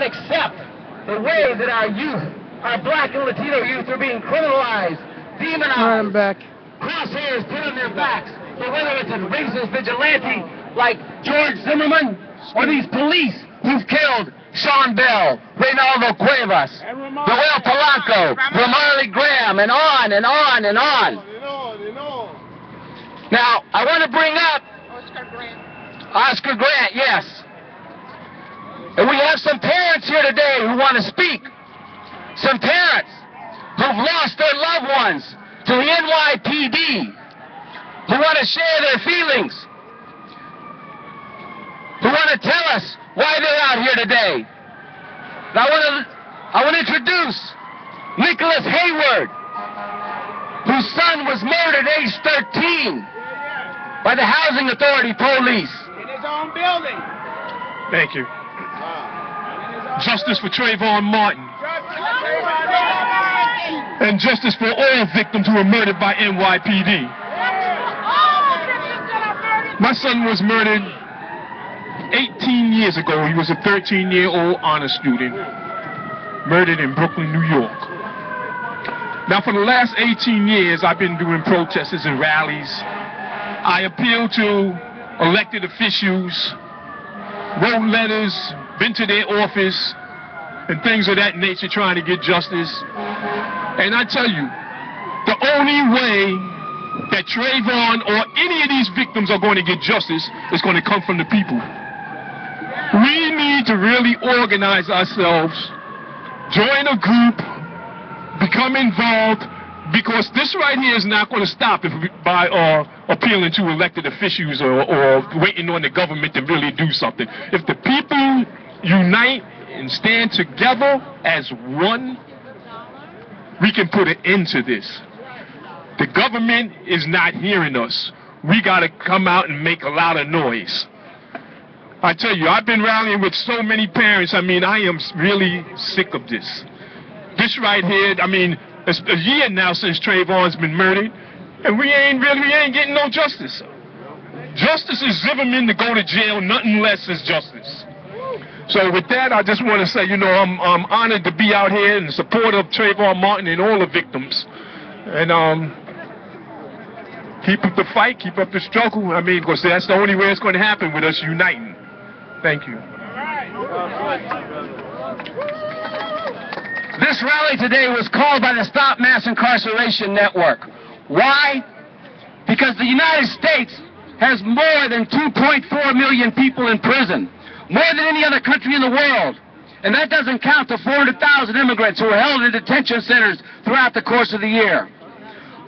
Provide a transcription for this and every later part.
cannot accept the way that our youth, our black and Latino youth, are being criminalized, demonized, crosshairs put on their backs. So whether it's a racist vigilante like George Zimmerman or these police who've killed Sean Bell, Reynaldo Cuevas, Joel Polanco, Romarley Graham, and on and on and on. Now, I want to bring up Oscar Grant, yes. And we have some parents here today who want to speak. Some parents who've lost their loved ones to the NYPD, who want to share their feelings, who want to tell us why they're out here today. And I want to introduce Nicholas Hayward, whose son was murdered at age 13 by the Housing Authority police. In his own building. Thank you. Justice for Treyvon Martin. And justice for all victims who were murdered by NYPD. My son was murdered 18 years ago. He was a 13-year-old honor student, murdered in Brooklyn, New York. Now, for the last 18 years, I've been doing protests and rallies. I appealed to elected officials, wrote letters, been to their office, and things of that nature trying to get justice. And I tell you, the only way that Treyvon or any of these victims are going to get justice is going to come from the people. We need to really organize ourselves, join a group, become involved, because this right here is not going to stop by appealing to elected officials or waiting on the government to really do something. If the people unite and stand together as one, we can put an end to this. The government is not hearing us. We got to come out and make a lot of noise. I tell you, I've been rallying with so many parents. I mean, I am really sick of this. This right here, I mean, it's a year now since Trayvon's been murdered, and we ain't getting no justice. Justice is Zimmerman to go to jail, nothing less is justice. So with that, I just want to say, you know, I'm honored to be out here in support of Trayvon Martin and all the victims. And keep up the fight, keep up the struggle. I mean, because that's the only way it's going to happen with us uniting. Thank you. This rally today was called by the Stop Mass Incarceration Network. Why? Because the United States has more than 2.4 million people in prison, more than any other country in the world. And that doesn't count the 400,000 immigrants who are held in detention centers throughout the course of the year.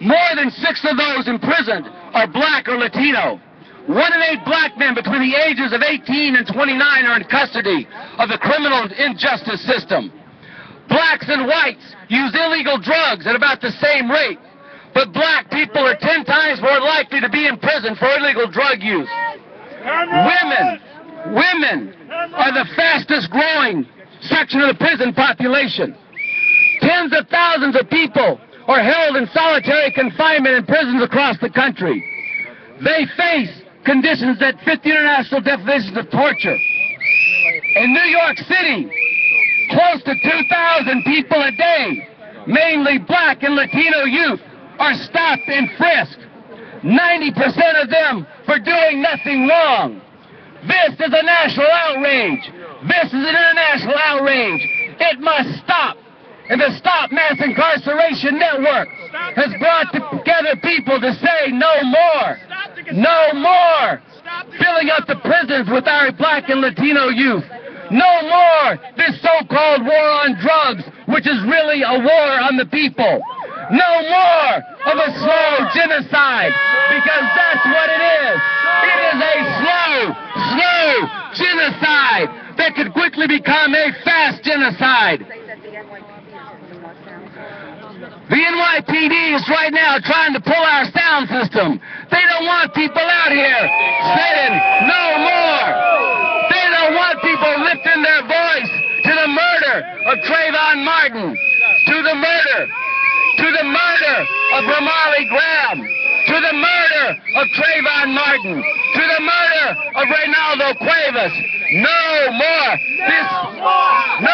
More than 6 of those imprisoned are black or Latino. 1 in 8 black men between the ages of 18 and 29 are in custody of the criminal injustice system. Blacks and whites use illegal drugs at about the same rate, but black people are 10 times more likely to be in prison for illegal drug use. Women are the fastest growing section of the prison population. Tens of thousands of people are held in solitary confinement in prisons across the country. They face conditions that fit the international definitions of torture. In New York City, close to 2,000 people a day, mainly black and Latino youth, are stopped and frisked. 90% of them for doing nothing wrong. This is a national outrage. This is an international outrage. It must stop. And the Stop Mass Incarceration Network has brought together people to say no more. No more filling up the prisons with our black and Latino youth. No more this so-called war on drugs, which is really a war on the people. No more of a slow genocide, because that's what it is. It is a slow genocide that could quickly become a fast genocide. The NYPD is right now trying to pull our sound system. They don't want people out here saying no more. They don't want people lifting their voice to the murder of Trayvon Martin, to the murder of Romarley Graham, to the murder of Trayvon Martin, to the murder of Reynaldo Cuevas. No more. No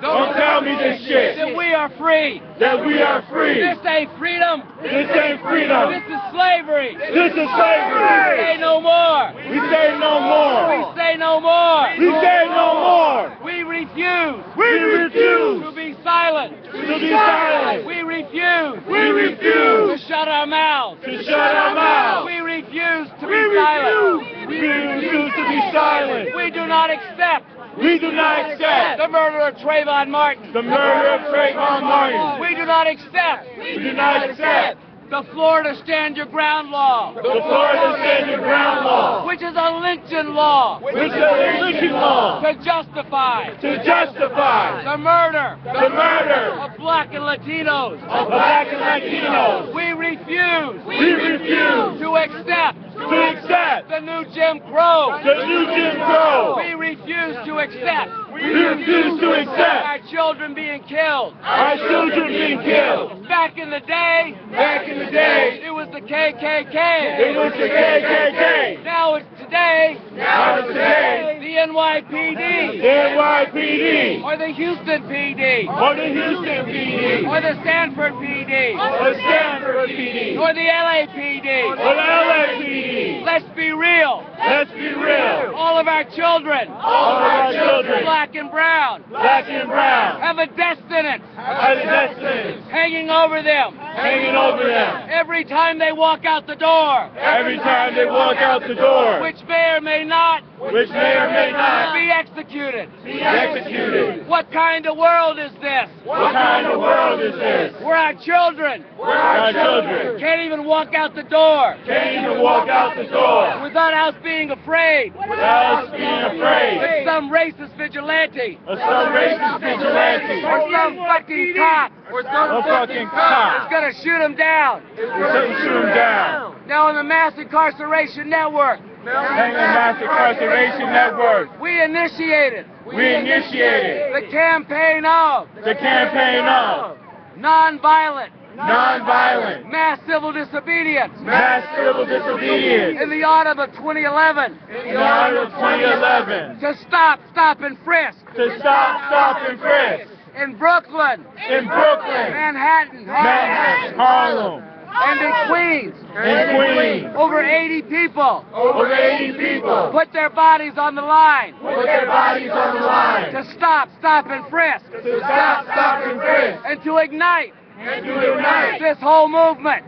Don't tell me this shit. That we are free. That we are free. This ain't freedom. This ain't freedom. This is slavery. This is slavery. We say no more. We say no more. We say no more. We say no more. We refuse. We refuse to be silent. To be silent. We refuse. We refuse to shut our mouths. To shut our mouths. We refuse to be silent. We refuse to be silent. We do not accept. We do not accept the murder of Treyvon Martin. The murder of Treyvon Martin. We do not accept. We do not accept the Florida Stand Your Ground law. The Florida Stand Your Ground law. Which is a lynching law. Which is a lynching law. To justify. To justify. The murder. The murder. Of black and Latinos. Of black and Latinos. We refuse. We refuse. To accept. To accept the new Jim Crow. The new Jim Crow. We refuse to accept. We refuse to accept our children being killed. Our children being killed. Back in the day. Back in the day. It was the KKK. It was the KKK. Now it's today. Now it's today. The NYPD. The NYPD. Or the Houston PD. Or the Houston PD. Or the Stanford PD. Or the Stanford PD. Or the LAPD. Or the LAPD. Let's be real. Let's be real. All of our children. All of our children. Black and brown. Black and brown. Have a destiny. Have a destiny. Hanging over them. Hanging over them. Every time they walk out the door. Every time they walk out the door. Which may or may not. Which may or may not. Be executed. Be executed. What kind of world is this? What kind of world is this? Where our children. Where our children. Can't even walk out the door. Can't even walk out the door. Without us being afraid. Without us being afraid. That some racist vigilante. Or some racist vigilante. Or some fucking cop. Or some fucking cop. Is gonna shoot him down. Is gonna shoot him down. Now on the Mass Incarceration Network. Mass Incarceration Network. We initiated. The campaign of. The campaign of. Nonviolent. Nonviolent. Mass civil disobedience. Mass civil disobedience. In the autumn of 2011. In the autumn of 2011. To stop, stop, and frisk. To stop, stop, and frisk. In Brooklyn. In Brooklyn. Manhattan. Harlem. And in Queens. Over 80 people. Over 80 people. Put their bodies on the line. Put their bodies on the line. To stop, stop, and frisk. To stop, stop, and frisk. And to ignite. This whole movement.